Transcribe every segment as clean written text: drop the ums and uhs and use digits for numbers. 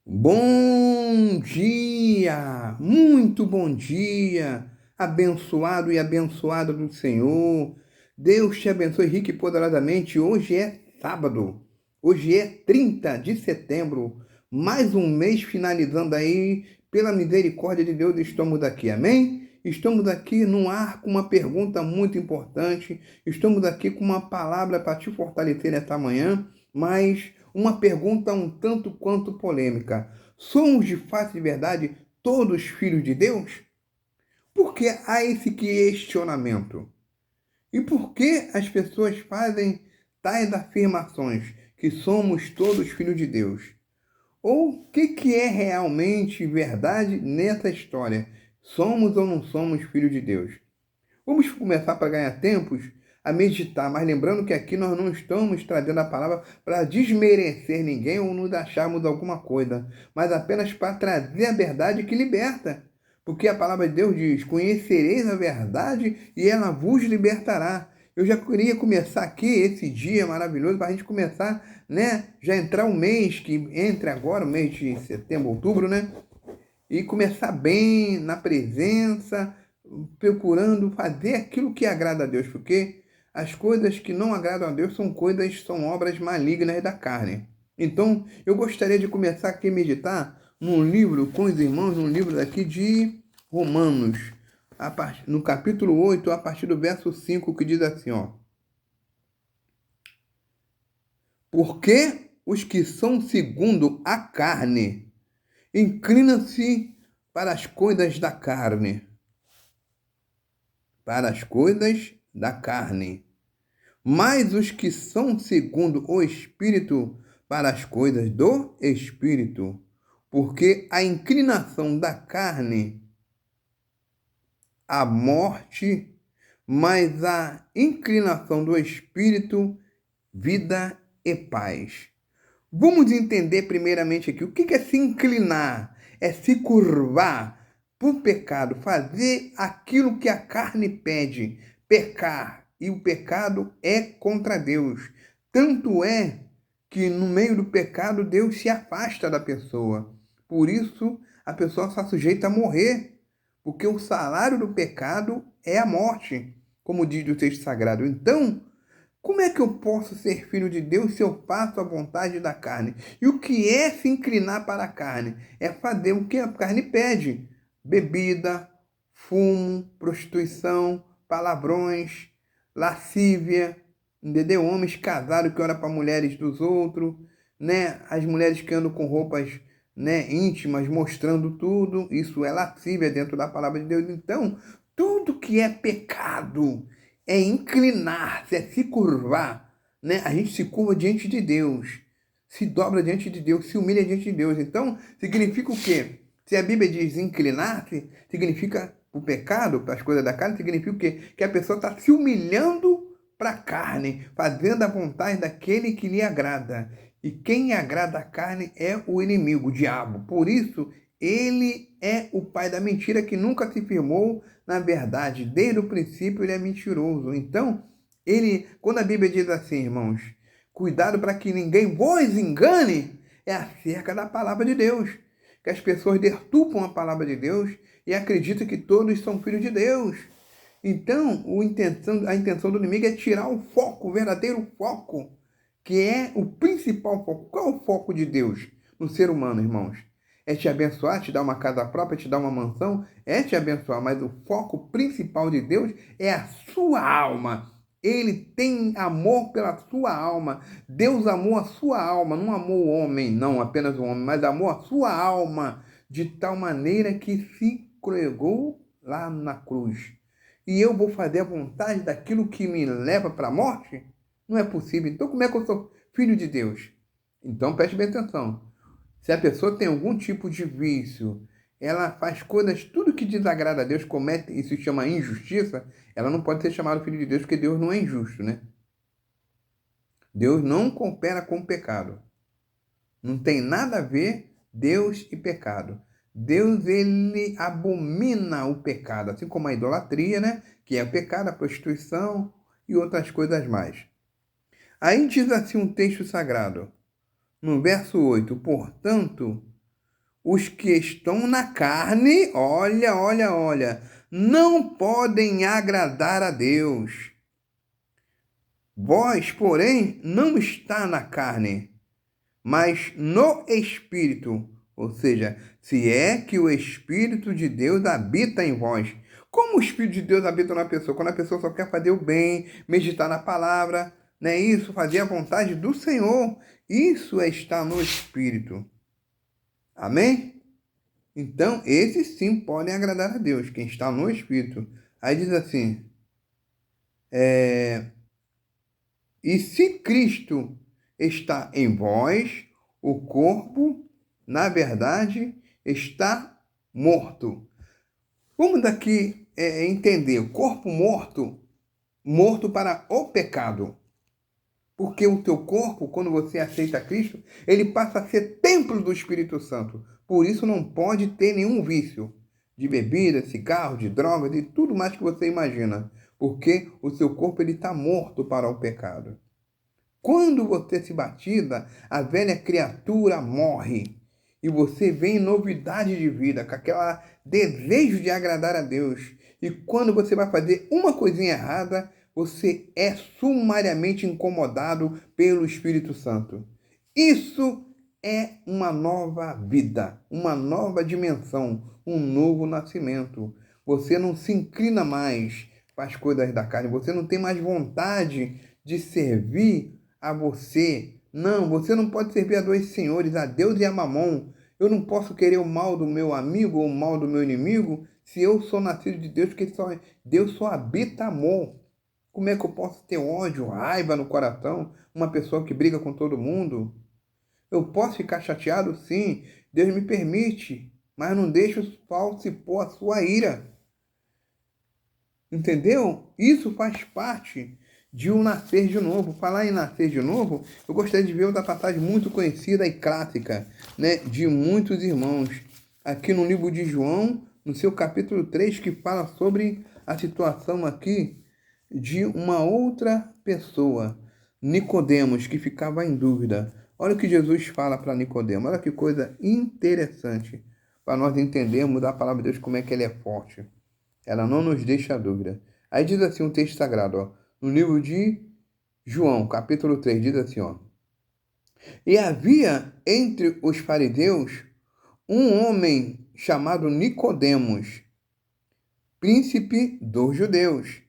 Bom dia, muito bom dia, abençoado e abençoada do Senhor. Deus te abençoe rico e poderosamente. Hoje é sábado, hoje é 30 de setembro, mais um mês finalizando aí. Pela misericórdia de Deus, estamos aqui, amém? Estamos aqui no ar com uma pergunta muito importante, estamos aqui com uma palavra para te fortalecer nesta manhã, mas uma pergunta um tanto quanto polêmica. Somos de fato e de verdade todos filhos de Deus? Por que há esse questionamento? E por que as pessoas fazem tais afirmações que somos todos filhos de Deus? Ou o que é realmente verdade nessa história? Somos ou não somos filhos de Deus? Vamos começar para ganhar tempos a meditar, mas lembrando que aqui nós não estamos trazendo a palavra para desmerecer ninguém ou nos acharmos alguma coisa, mas apenas para trazer a verdade que liberta. Porque a palavra de Deus diz: conhecereis a verdade e ela vos libertará. Eu já queria começar aqui esse dia maravilhoso para a gente começar, né? Já entrar o mês que entre agora, o mês de setembro, outubro, né? E começar bem na presença, procurando fazer aquilo que agrada a Deus, porque as coisas que não agradam a Deus são obras malignas da carne. Então, eu gostaria de começar aqui a meditar num livro com os irmãos, num livro daqui de Romanos, no capítulo 8, a partir do verso 5, que diz assim, ó: porque os que são segundo a carne inclinam-se para as coisas da carne, para as coisas da carne. Mas os que são segundo o Espírito, para as coisas do Espírito. Porque a inclinação da carne, a morte, mas a inclinação do Espírito, vida e paz. Vamos entender primeiramente aqui o que é se inclinar, é se curvar para o pecado, fazer aquilo que a carne pede, pecar. E o pecado é contra Deus. Tanto é que no meio do pecado Deus se afasta da pessoa. Por isso a pessoa está sujeita a morrer, porque o salário do pecado é a morte, como diz o texto sagrado. Então, como é que eu posso ser filho de Deus se eu faço a vontade da carne? E o que é se inclinar para a carne? É fazer o que a carne pede: bebida, fumo, prostituição, palavrões, lascívia, entendeu? Homens casados que olham para mulheres dos outros, né? As mulheres que andam com roupas, né, íntimas, mostrando tudo. Isso é lascívia dentro da palavra de Deus. Então, tudo que é pecado é inclinar-se, é se curvar, né? A gente se curva diante de Deus, se dobra diante de Deus, se humilha diante de Deus. Então, significa o quê? Se a Bíblia diz inclinar-se, significa o pecado, para as coisas da carne, significa o quê? Que a pessoa está se humilhando para a carne, fazendo a vontade daquele que lhe agrada. E quem agrada a carne é o inimigo, o diabo. Por isso, ele é o pai da mentira que nunca se firmou na verdade. Desde o princípio ele é mentiroso. Então, quando a Bíblia diz assim, irmãos, cuidado para que ninguém vos engane, é acerca da palavra de Deus. Que as pessoas deturpam a palavra de Deus e acreditam que todos são filhos de Deus. Então, a intenção do inimigo é tirar o foco, o verdadeiro foco, que é o principal foco. Qual é o foco de Deus no ser humano, irmãos? É te abençoar, te dar uma casa própria, te dar uma mansão, é te abençoar, mas o foco principal de Deus é a sua alma. Ele tem amor pela sua alma. Deus amou a sua alma, não amou o homem, não apenas o homem, mas amou a sua alma de tal maneira que se entregou lá na cruz. E eu vou fazer a vontade daquilo que me leva para a morte? Não é possível. Então, como é que eu sou filho de Deus? Então, preste bem atenção. Se a pessoa tem algum tipo de vício, ela faz coisas, tudo que desagrada a Deus, comete, isso se chama injustiça, ela não pode ser chamada filho de Deus, porque Deus não é injusto, né? Deus não coopera com o pecado. Não tem nada a ver Deus e pecado. Deus, ele abomina o pecado, assim como a idolatria, né? Que é o pecado, a prostituição e outras coisas mais. Aí diz assim um texto sagrado, no verso 8: portanto, os que estão na carne, olha, não podem agradar a Deus. Vós, porém, não está na carne, mas no Espírito. Ou seja, se é que o Espírito de Deus habita em vós. Como o Espírito de Deus habita na pessoa? Quando a pessoa só quer fazer o bem, meditar na palavra, né? Isso, fazer a vontade do Senhor. Isso é estar no Espírito. Amém? Então, esses sim podem agradar a Deus, quem está no Espírito. Aí diz assim, e se Cristo está em vós, o corpo, na verdade, está morto. Vamos daqui entender, o corpo morto, morto para o pecado. Porque o teu corpo, quando você aceita Cristo, ele passa a ser templo do Espírito Santo. Por isso não pode ter nenhum vício de bebida, cigarro, de drogas e tudo mais que você imagina. Porque o seu corpo está morto para o pecado. Quando você se batiza, a velha criatura morre. E você vem em novidade de vida, com aquele desejo de agradar a Deus. E quando você vai fazer uma coisinha errada, você é sumariamente incomodado pelo Espírito Santo. Isso é uma nova vida, uma nova dimensão, um novo nascimento. Você não se inclina mais para as coisas da carne, você não tem mais vontade de servir a você. Não, você não pode servir a dois senhores, a Deus e a Mamon. Eu não posso querer o mal do meu amigo ou o mal do meu inimigo se eu sou nascido de Deus, porque Deus só habita amor. Como é que eu posso ter ódio, raiva no coração? Uma pessoa que briga com todo mundo? Eu posso ficar chateado? Sim, Deus me permite, mas não deixe falsipor a sua ira. Entendeu? Isso faz parte de um nascer de novo. Falar em nascer de novo, eu gostaria de ver outra passagem muito conhecida e clássica, né, de muitos irmãos. Aqui no livro de João, no seu capítulo 3, que fala sobre a situação aqui de uma outra pessoa, Nicodemos, que ficava em dúvida. Olha o que Jesus fala para Nicodemos. Olha que coisa interessante para nós entendermos da palavra de Deus como é que ele é forte. Ela não nos deixa dúvida. Aí diz assim um texto sagrado, ó, no livro de João, capítulo 3, diz assim, ó. E havia entre os fariseus um homem chamado Nicodemos, príncipe dos judeus.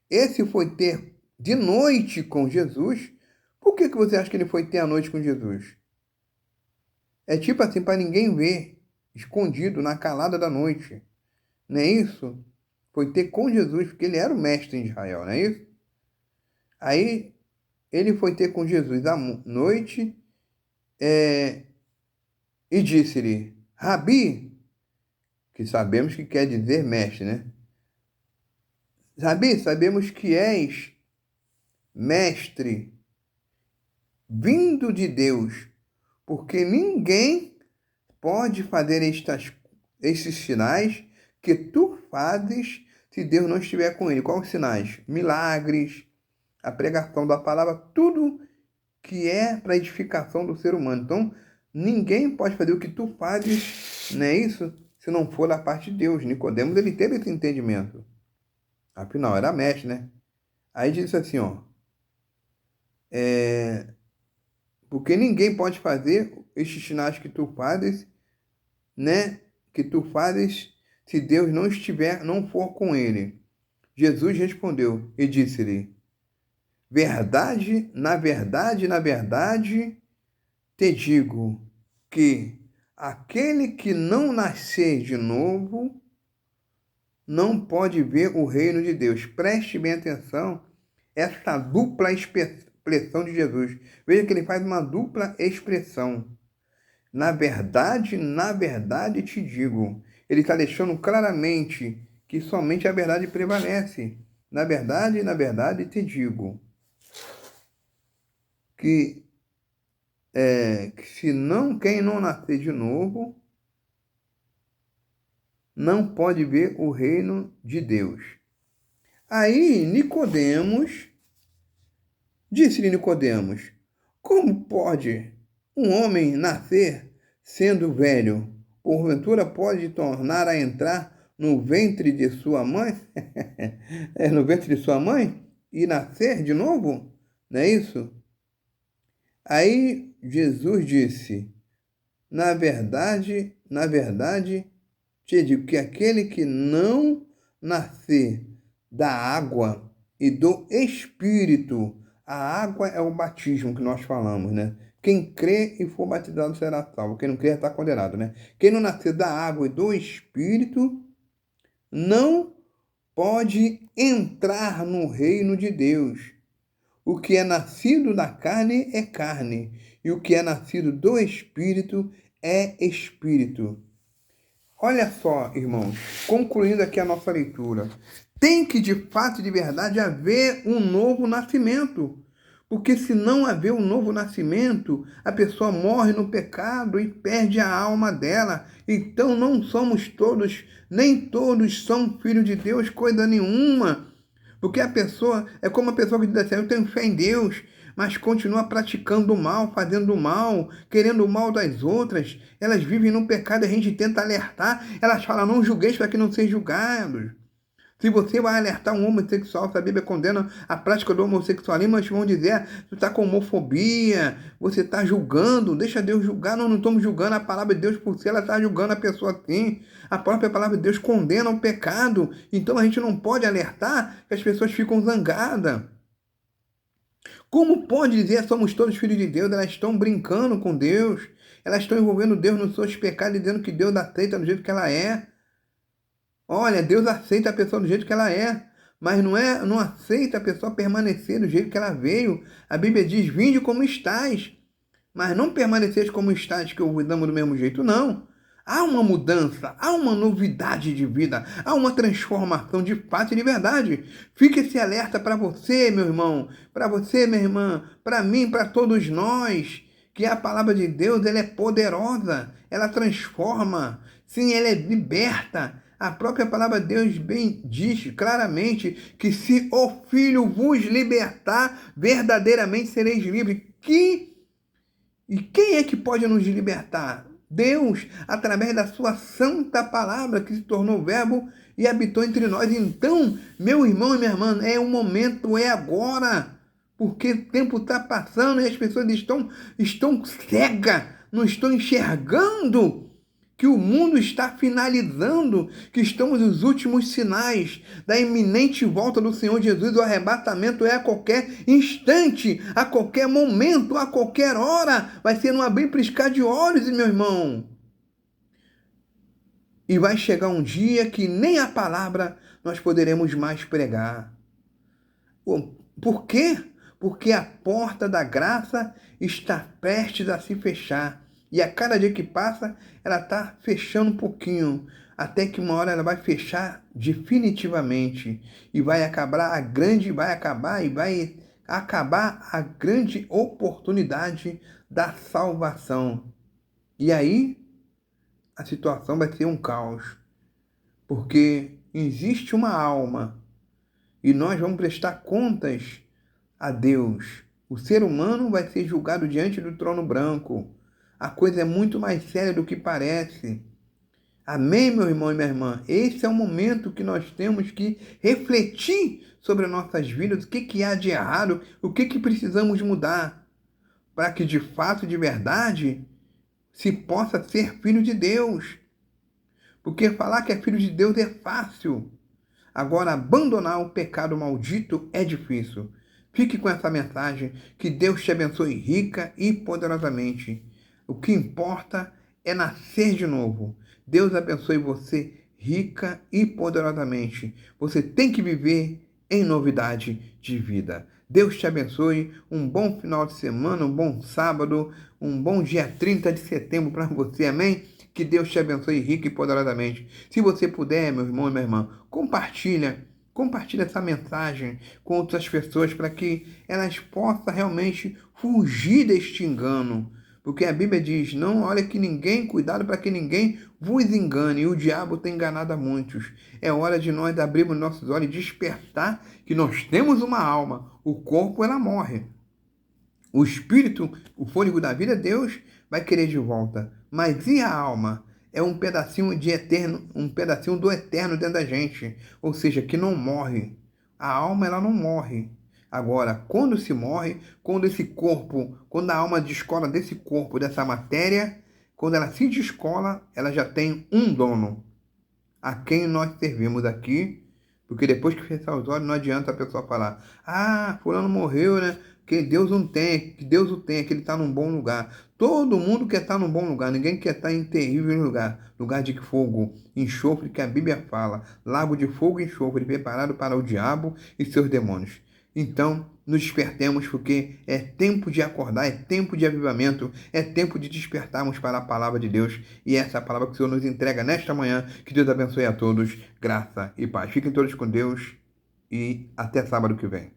Esse foi ter de noite com Jesus. Por que você acha que ele foi ter a noite com Jesus? É tipo assim, para ninguém ver, escondido na calada da noite. Não é isso? Foi ter com Jesus, porque ele era o mestre em Israel, não é isso? Aí ele foi ter com Jesus à noite e disse-lhe, Rabi, que sabemos que quer dizer mestre, né? Rabi, sabemos que és mestre vindo de Deus, porque ninguém pode fazer estes sinais que tu fazes se Deus não estiver com ele. Quais os sinais? Milagres, a pregação da palavra, tudo que é para edificação do ser humano. Então, ninguém pode fazer o que tu fazes, não é isso? Se não for da parte de Deus. Nicodemos, ele teve esse entendimento. Afinal, era mestre, né? Aí diz assim, ó. Porque ninguém pode fazer estes sinais que tu fazes, né? Que tu fazes se Deus não for com ele. Jesus respondeu e disse-lhe, na verdade, te digo que aquele que não nascer de novo não pode ver o reino de Deus. Preste bem atenção essa dupla expressão de Jesus. Veja que ele faz uma dupla expressão. Na verdade te digo. Ele está deixando claramente que somente a verdade prevalece. Na verdade te digo. Que quem não nascer de novo não pode ver o reino de Deus. Aí disse-lhe Nicodemos, como pode um homem nascer sendo velho? porventura pode tornar a entrar no ventre de sua mãe? No ventre de sua mãe? E nascer de novo? Não é isso? Aí Jesus disse: na verdade, te digo que aquele que não nascer da água e do Espírito, a água é o batismo que nós falamos, né? Quem crê e for batizado será salvo. Quem não crê está condenado, né? Quem não nascer da água e do Espírito não pode entrar no reino de Deus. O que é nascido da carne é carne, e o que é nascido do Espírito é Espírito. Olha só, irmãos, concluindo aqui a nossa leitura. Tem que, de fato e de verdade, haver um novo nascimento. Porque se não haver um novo nascimento, a pessoa morre no pecado e perde a alma dela. Então não somos todos, nem todos são filhos de Deus, coisa nenhuma. Porque a pessoa, é como a pessoa que diz assim: eu tenho fé em Deus, mas continua praticando o mal, fazendo o mal, querendo o mal das outras. Elas vivem no pecado e a gente tenta alertar. Elas falam: não julgueis para que não sejam julgados. Se você vai alertar um homossexual, se a Bíblia condena a prática do homossexualismo, eles vão dizer: você está com homofobia, você está julgando, deixa Deus julgar. Não estamos julgando a palavra de Deus por si, ela está julgando a pessoa assim. A própria palavra de Deus condena o pecado. Então a gente não pode alertar que as pessoas ficam zangadas. Como pode dizer somos todos filhos de Deus? Elas estão brincando com Deus, elas estão envolvendo Deus nos seus pecados, dizendo que Deus aceita do jeito que ela é. Olha, Deus aceita a pessoa do jeito que ela é, mas não aceita a pessoa permanecer do jeito que ela veio. A Bíblia diz: vinde como estáis, mas não permaneceis como estáis, que eu vos amo do mesmo jeito, não. Há uma mudança, há uma novidade de vida, há uma transformação de fato e de verdade. Fique esse alerta para você, meu irmão, para você, minha irmã, para mim, para todos nós, que a palavra de Deus ela é poderosa, ela transforma, sim, ela liberta. A própria palavra de Deus bem diz claramente que se o Filho vos libertar, verdadeiramente sereis livres. E quem é que pode nos libertar? Deus, através da sua santa palavra que se tornou verbo e habitou entre nós. Então, meu irmão e minha irmã, é o momento, é agora. Porque o tempo está passando e as pessoas estão cegas, não estão enxergando que o mundo está finalizando, que estamos nos últimos sinais da iminente volta do Senhor Jesus. O arrebatamento é a qualquer instante, a qualquer momento, a qualquer hora. Vai ser num abrir e piscar de olhos, meu irmão. E vai chegar um dia que nem a palavra nós poderemos mais pregar. Por quê? Porque a porta da graça está prestes a se fechar. E a cada dia que passa, ela está fechando um pouquinho, até que uma hora ela vai fechar definitivamente. E vai acabar a grande oportunidade da salvação. E aí, a situação vai ser um caos. Porque existe uma alma e nós vamos prestar contas a Deus. O ser humano vai ser julgado diante do trono branco. A coisa é muito mais séria do que parece. Amém, meu irmão e minha irmã? Esse é o momento que nós temos que refletir sobre as nossas vidas, o que há de errado, o que precisamos mudar, para que de fato, de verdade, se possa ser filho de Deus. Porque falar que é filho de Deus é fácil. Agora, abandonar o pecado maldito é difícil. Fique com essa mensagem. Que Deus te abençoe rica e poderosamente. O que importa é nascer de novo. Deus abençoe você rica e poderosamente. Você tem que viver em novidade de vida. Deus te abençoe. Um bom final de semana, um bom sábado, um bom dia 30 de setembro para você. Amém? Que Deus te abençoe rica e poderosamente. Se você puder, meu irmão e minha irmã, compartilha essa mensagem com outras pessoas para que elas possam realmente fugir deste engano. Porque a Bíblia diz: não olha que ninguém, cuidado para que ninguém vos engane. E o diabo tem enganado a muitos. É hora de nós abrirmos nossos olhos e despertar que nós temos uma alma. O corpo, ela morre. O espírito, o fôlego da vida, Deus vai querer de volta. Mas e a alma? é um pedacinho de eterno, um pedacinho do eterno dentro da gente, ou seja, que não morre. A alma, ela não morre. Agora, quando se morre, quando a alma descola desse corpo, dessa matéria, quando ela se descola, ela já tem um dono, a quem nós servimos aqui, porque depois que fechar os olhos, não adianta a pessoa falar, fulano morreu, né? Que Deus o tenha, que ele está num bom lugar. Todo mundo quer estar num bom lugar, ninguém quer estar em terrível lugar de fogo, enxofre, que a Bíblia fala, lago de fogo e enxofre, preparado para o diabo e seus demônios. Então, nos despertemos, porque é tempo de acordar, é tempo de avivamento, é tempo de despertarmos para a palavra de Deus. E essa é a palavra que o Senhor nos entrega nesta manhã. Que Deus abençoe a todos, graça e paz. Fiquem todos com Deus e até sábado que vem.